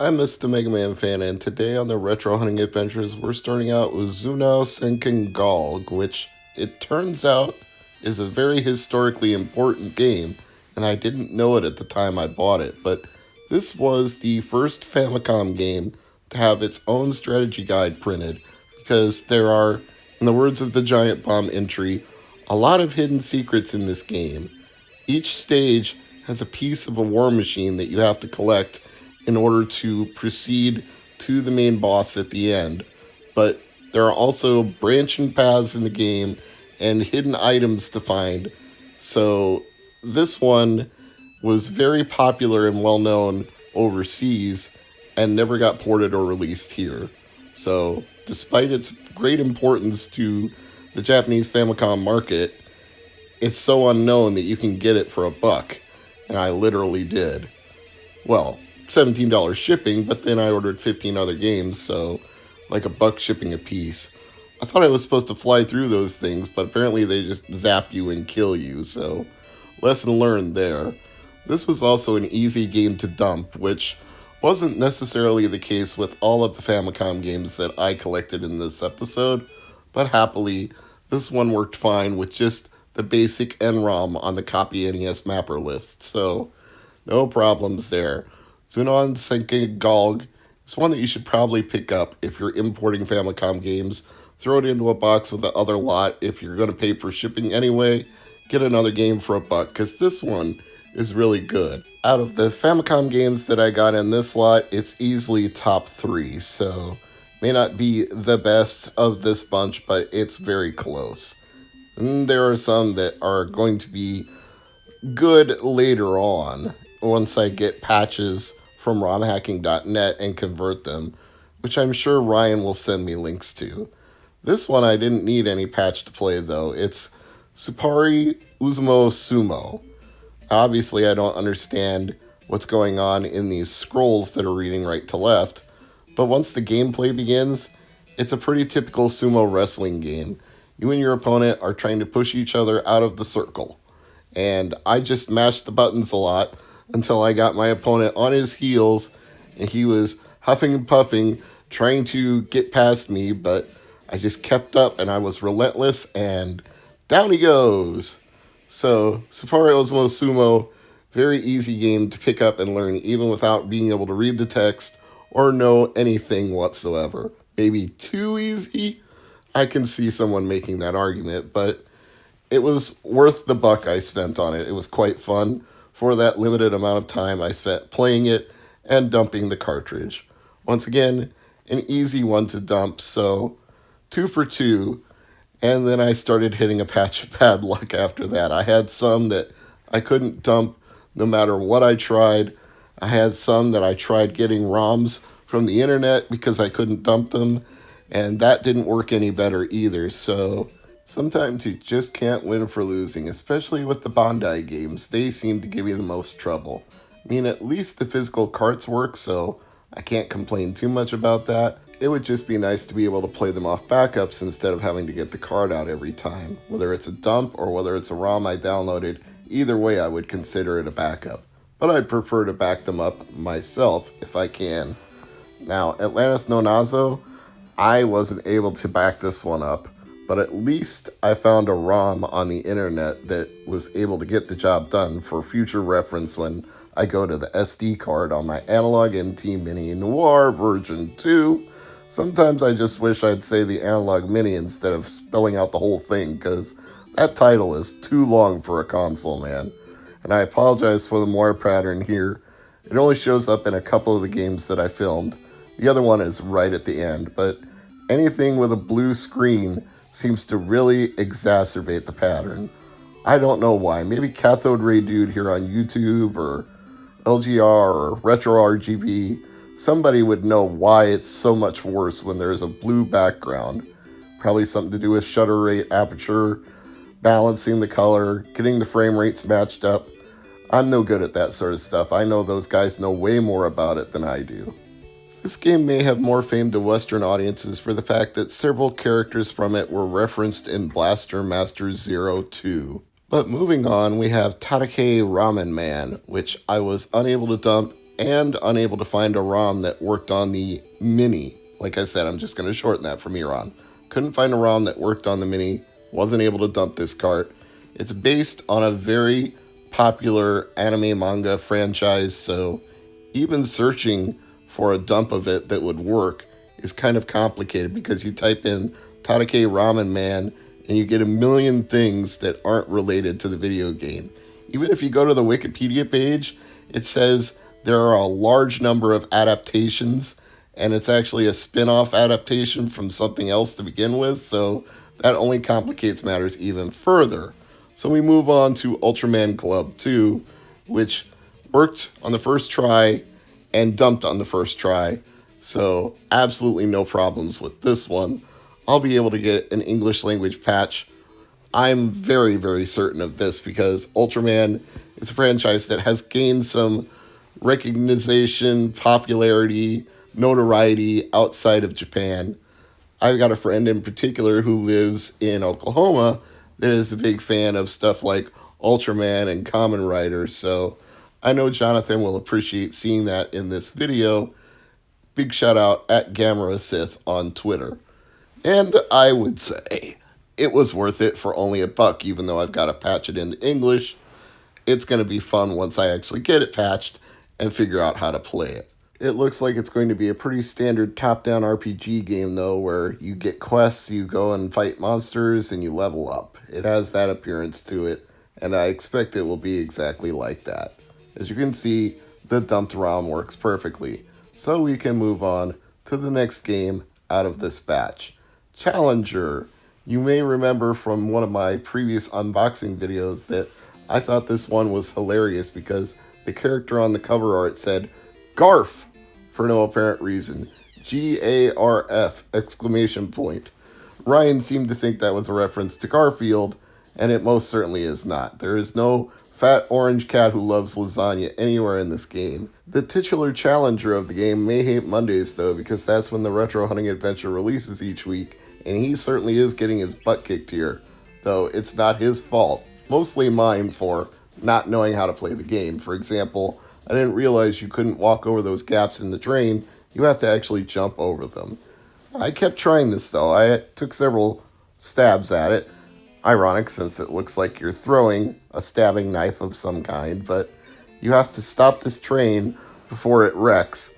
I'm Mr. MegaManFan, and today on the Retro Hunting Adventures, we're starting out with Zunao Senken Galg, which it turns out is a very historically important game, and I didn't know it at the time I bought it, but this was the first Famicom game to have its own strategy guide printed, because there are, in the words of the Giant Bomb entry, a lot of hidden secrets in this game. Each stage has a piece of a war machine that you have to collect in order to proceed to the main boss at the end. But there are also branching paths in the game and hidden items to find. So this one was very popular and well known overseas and never got ported or released here. So despite its great importance to the Japanese Famicom market, it's so unknown that you can get it for $1. And I literally did. Well, $17 shipping, but then I ordered 15 other games, so like $1 shipping a piece. I thought I was supposed to fly through those things, but apparently they just zap you and kill you, so lesson learned there. This was also an easy game to dump, which wasn't necessarily the case with all of the Famicom games that I collected in this episode, but happily, this one worked fine with just the basic NROM on the Copy NES mapper list, so no problems there. Zunao Senken Galg is one that you should probably pick up if you're importing Famicom games. Throw it into a box with the other lot. If you're going to pay for shipping anyway, get another game for $1, because this one is really good. Out of the Famicom games that I got in this lot, it's easily top 3, so may not be the best of this bunch, but it's very close. And there are some that are going to be good later on, once I get patches from romhacking.net and convert them, which I'm sure Ryan will send me links to. This one I didn't need any patch to play though. It's Supari Uzumo Sumo. Obviously I don't understand what's going on in these scrolls that are reading right to left, but once the gameplay begins, it's a pretty typical sumo wrestling game. You and your opponent are trying to push each other out of the circle, and I just mashed the buttons a lot until I got my opponent on his heels and he was huffing and puffing trying to get past me, but I just kept up and I was relentless and down he goes. So Supari Uzumo Sumo, very easy game to pick up and learn even without being able to read the text or know anything whatsoever. Maybe too easy? I can see someone making that argument, but it was worth the $1 I spent on it. It was quite fun for that limited amount of time I spent playing it and dumping the cartridge. Once again, an easy one to dump, so 2 for 2, and then I started hitting a patch of bad luck after that. I had some that I couldn't dump no matter what I tried. I had some that I tried getting ROMs from the internet because I couldn't dump them, and that didn't work any better either, so sometimes you just can't win for losing, especially with the Bandai games. They seem to give you the most trouble. I mean, at least the physical carts work, so I can't complain too much about that. It would just be nice to be able to play them off backups instead of having to get the card out every time. Whether it's a dump or whether it's a ROM I downloaded, either way I would consider it a backup. But I'd prefer to back them up myself if I can. Now, Atlantis no Nazo, I wasn't able to back this one up, but at least I found a ROM on the internet that was able to get the job done for future reference when I go to the SD card on my Analog NT Mini Noir version 2. Sometimes I just wish I'd say the Analog Mini instead of spelling out the whole thing, because that title is too long for a console, man. And I apologize for the Moir pattern here. It only shows up in a couple of the games that I filmed. The other one is right at the end, but anything with a blue screen seems to really exacerbate the pattern. I don't know why. Maybe Cathode Ray Dude here on YouTube or LGR or Retro RGB. Somebody would know why it's so much worse when there's a blue background. Probably something to do with shutter rate, aperture, balancing the color, getting the frame rates matched up. I'm no good at that sort of stuff. I know those guys know way more about it than I do. This game may have more fame to Western audiences for the fact that several characters from it were referenced in Blaster Master Zero 2. But moving on, we have Tadake Ramen Man, which I was unable to dump and unable to find a ROM that worked on the Mini. Like I said, I'm just going to shorten that from here on. Couldn't find a ROM that worked on the Mini, wasn't able to dump this cart. It's based on a very popular anime manga franchise, so even searching for a dump of it that would work is kind of complicated because you type in Tadake Ramen Man and you get a million things that aren't related to the video game. Even if you go to the Wikipedia page, it says there are a large number of adaptations, and it's actually a spin-off adaptation from something else to begin with, so that only complicates matters even further. So we move on to Ultraman Club 2, which worked on the first try and dumped on the first try, so absolutely no problems with this one. I'll be able to get an English language patch. I'm very, very certain of this because Ultraman is a franchise that has gained some recognition, popularity, notoriety outside of Japan. I've got a friend in particular who lives in Oklahoma that is a big fan of stuff like Ultraman and Kamen Rider, so I know Jonathan will appreciate seeing that in this video. Big shout out at Gamera Sith on Twitter. And I would say it was worth it for only $1, even though I've got to patch it into English. It's going to be fun once I actually get it patched and figure out how to play it. It looks like it's going to be a pretty standard top-down RPG game, though, where you get quests, you go and fight monsters, and you level up. It has that appearance to it, and I expect it will be exactly like that. As you can see, the dumped ROM works perfectly, so we can move on to the next game out of this batch. Challenger. You may remember from one of my previous unboxing videos that I thought this one was hilarious because the character on the cover art said, "Garf!" for no apparent reason. G-A-R-F! Exclamation point. Ryan seemed to think that was a reference to Garfield, and it most certainly is not. There is no fat orange cat who loves lasagna anywhere in this game. The titular challenger of the game may hate Mondays, though, because that's when the Retro Hunting Adventure releases each week, and he certainly is getting his butt kicked here, though it's not his fault. Mostly mine for not knowing how to play the game. For example, I didn't realize you couldn't walk over those gaps in the train. You have to actually jump over them. I kept trying this, though. I took several stabs at it. Ironic, since it looks like you're throwing a stabbing knife of some kind, but you have to stop this train before it wrecks,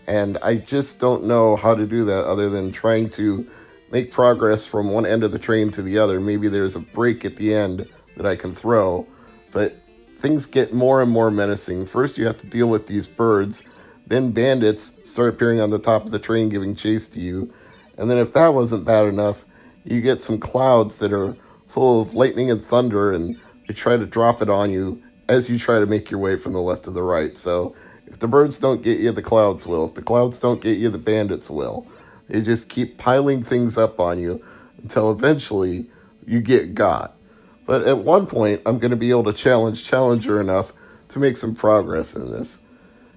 and I just don't know how to do that other than trying to make progress from one end of the train to the other. Maybe there's a break at the end that I can throw, but things get more and more menacing. First you have to deal with these birds, then bandits start appearing on the top of the train giving chase to you, and then if that wasn't bad enough, you get some clouds that are full of lightning and thunder, and they try to drop it on you as you try to make your way from the left to the right. So if the birds don't get you, the clouds will. If the clouds don't get you, the bandits will. They just keep piling things up on you until eventually you get got. But at one point, I'm going to be able to challenge Challenger enough to make some progress in this.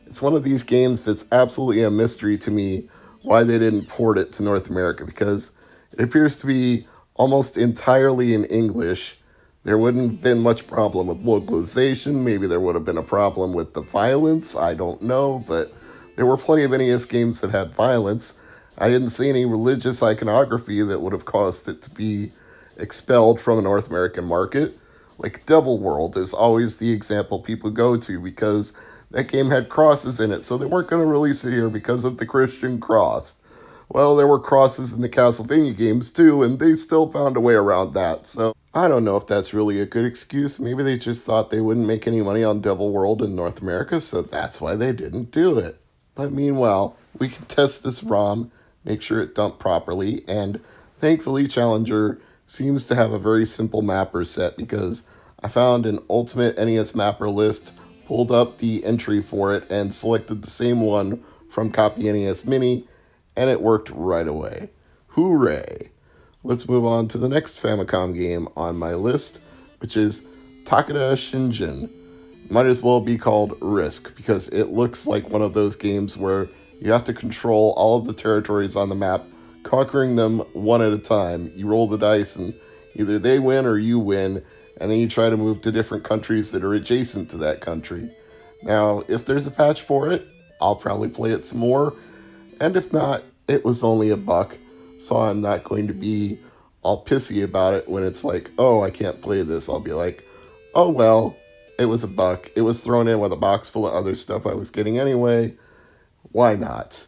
It's one of these games that's absolutely a mystery to me why they didn't port it to North America, because it appears to be almost entirely in English. There wouldn't have been much problem with localization. Maybe there would have been a problem with the violence. I don't know, but there were plenty of NES games that had violence. I didn't see any religious iconography that would have caused it to be expelled from the North American market. Like Devil World is always the example people go to because that game had crosses in it, so they weren't going to release it here because of the Christian cross. Well, there were crosses in the Castlevania games too, and they still found a way around that. So I don't know if that's really a good excuse. Maybe they just thought they wouldn't make any money on Devil World in North America, so that's why they didn't do it. But meanwhile, we can test this ROM, make sure it dumped properly, and thankfully Challenger seems to have a very simple mapper set because I found an Ultimate NES mapper list, pulled up the entry for it, and selected the same one from Copy NES Mini, and it worked right away. Hooray! Let's move on to the next Famicom game on my list, which is Takada Shinjin. Might as well be called Risk, because it looks like one of those games where you have to control all of the territories on the map, conquering them one at a time. You roll the dice and either they win or you win, and then you try to move to different countries that are adjacent to that country. Now, if there's a patch for it, I'll probably play it some more. And if not, it was only $1, so I'm not going to be all pissy about it when it's like, oh, I can't play this. I'll be like, oh well, it was $1. It was thrown in with a box full of other stuff I was getting anyway. Why not?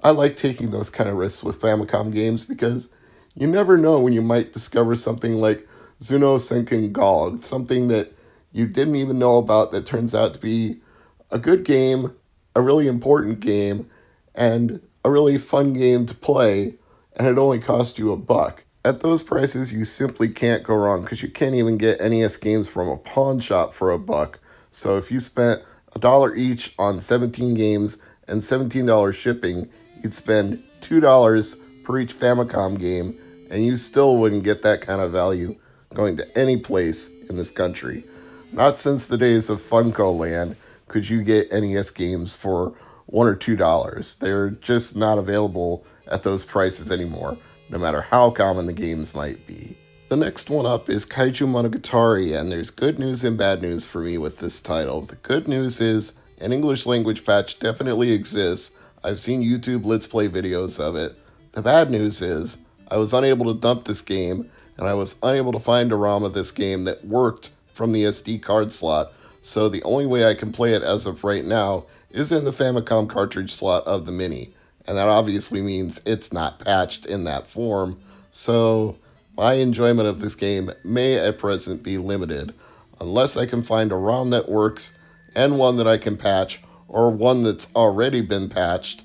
I like taking those kind of risks with Famicom games because you never know when you might discover something like Zuno Senken Gog, something that you didn't even know about that turns out to be a good game, a really important game, and a really fun game to play, and it only cost you $1. At those prices, you simply can't go wrong because you can't even get NES games from a pawn shop for $1. So if you spent $1 each on 17 games and $17 shipping, you'd spend $2 per each Famicom game, and you still wouldn't get that kind of value going to any place in this country. Not since the days of Funko Land could you get NES games for $1 or $2. They're just not available at those prices anymore, no matter how common the games might be. The next one up is Kaiju Monogatari, and there's good news and bad news for me with this title. The good news is an English language patch definitely exists. I've seen YouTube Let's Play videos of it. The bad news is I was unable to dump this game, and I was unable to find a ROM of this game that worked from the SD card slot, so the only way I can play it as of right now is in the Famicom cartridge slot of the Mini, and that obviously means it's not patched in that form, so my enjoyment of this game may at present be limited, unless I can find a ROM that works, and one that I can patch, or one that's already been patched.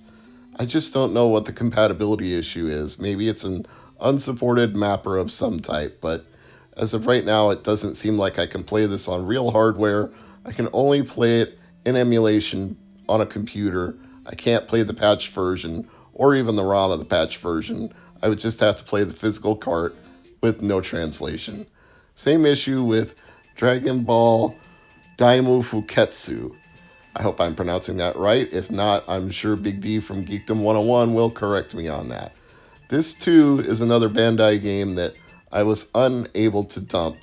I just don't know what the compatibility issue is. Maybe it's an unsupported mapper of some type, but as of right now, it doesn't seem like I can play this on real hardware. I can only play it in emulation on a computer. I can't play the patched version, or even the ROM of the patched version. I would just have to play the physical cart with no translation. Same issue with Dragon Ball Daimyo Fuketsu. I hope I'm pronouncing that right. If not, I'm sure Big D from Geekdom 101 will correct me on that. This too is another Bandai game that I was unable to dump.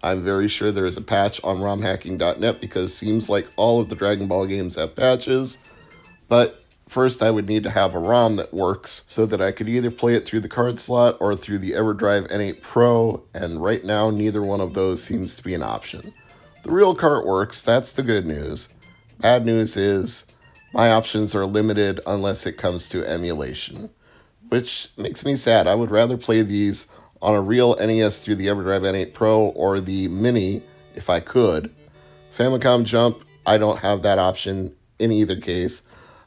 I'm very sure there is a patch on romhacking.net because it seems like all of the Dragon Ball games have patches. But first I would need to have a ROM that works so that I could either play it through the card slot or through the EverDrive N8 Pro, and right now neither one of those seems to be an option. The real cart works, that's the good news. Bad news is my options are limited unless it comes to emulation, which makes me sad. I would rather play these on a real NES through the EverDrive N8 Pro or the Mini if I could. Famicom Jump, I don't have that option in either case.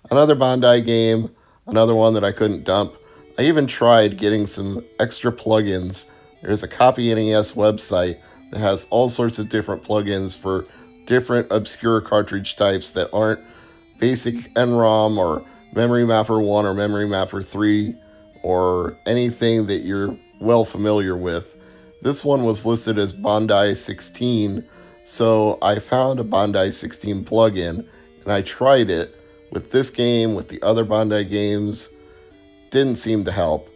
Another Bandai game, another one that I couldn't dump. I even tried getting some extra plugins. There's a Copy NES website that has all sorts of different plugins for different obscure cartridge types that aren't basic NROM or Memory Mapper 1 or Memory Mapper 3 or anything that you're well familiar with. This one was listed as Bandai 16, so I found a Bandai 16 plugin and I tried it with this game, with the other Bandai games. Didn't seem to help.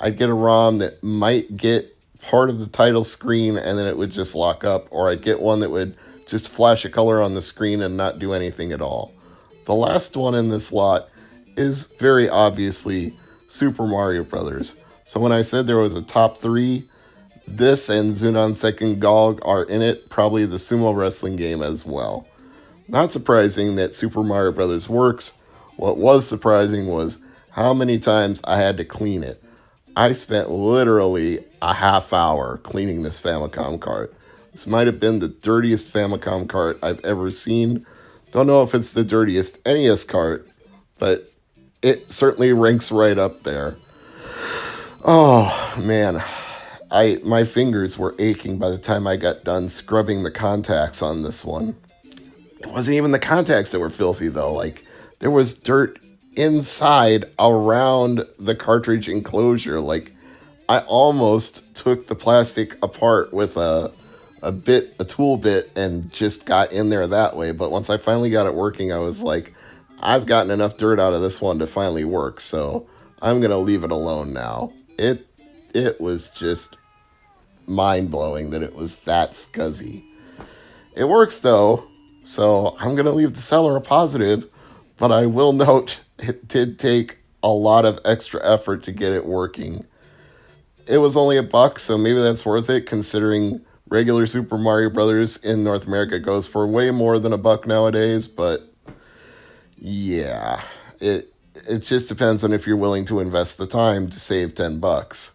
I'd get a ROM that might get part of the title screen and then it would just lock up, or I'd get one that would just flash a color on the screen and not do anything at all. The last one in this lot is very obviously Super Mario Brothers. So when I said there was a top 3, this and Zunon Second Gog are in it, probably the sumo wrestling game as well. Not surprising that Super Mario Brothers works. What was surprising was how many times I had to clean it. I spent literally a half hour cleaning this Famicom cart. This might have been the dirtiest Famicom cart I've ever seen. Don't know if it's the dirtiest NES cart, but it certainly ranks right up there. Oh, man. My fingers were aching by the time I got done scrubbing the contacts on this one. It wasn't even the contacts that were filthy, though. Like, there was dirt inside around the cartridge enclosure. Like, I almost took the plastic apart with a tool bit and just got in there that way. But once I finally got it working, I was like, I've gotten enough dirt out of this one to finally work, so I'm going to leave it alone now. It was just mind-blowing that it was that scuzzy. It works, though, so I'm going to leave the seller a positive, But I will note it did take a lot of extra effort to get it working. It was only $1, so maybe that's worth it considering regular Super Mario Brothers in North America goes for way more than $1 nowadays, but yeah, it just depends on if you're willing to invest the time to save $10.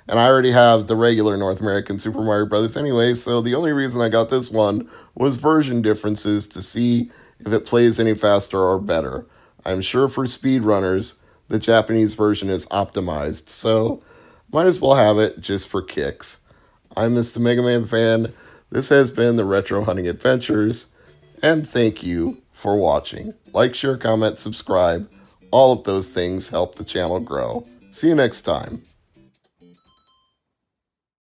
And I already have the regular North American Super Mario Brothers anyway, so the only reason I got this one was version differences to see if it plays any faster or better. I'm sure for speedrunners, the Japanese version is optimized, so might as well have it just for kicks. I'm Mr. MegaManFan. This has been the Retro Hunting Adventures, and thank you for watching. Like, share, comment, subscribe. All of those things help the channel grow. See you next time.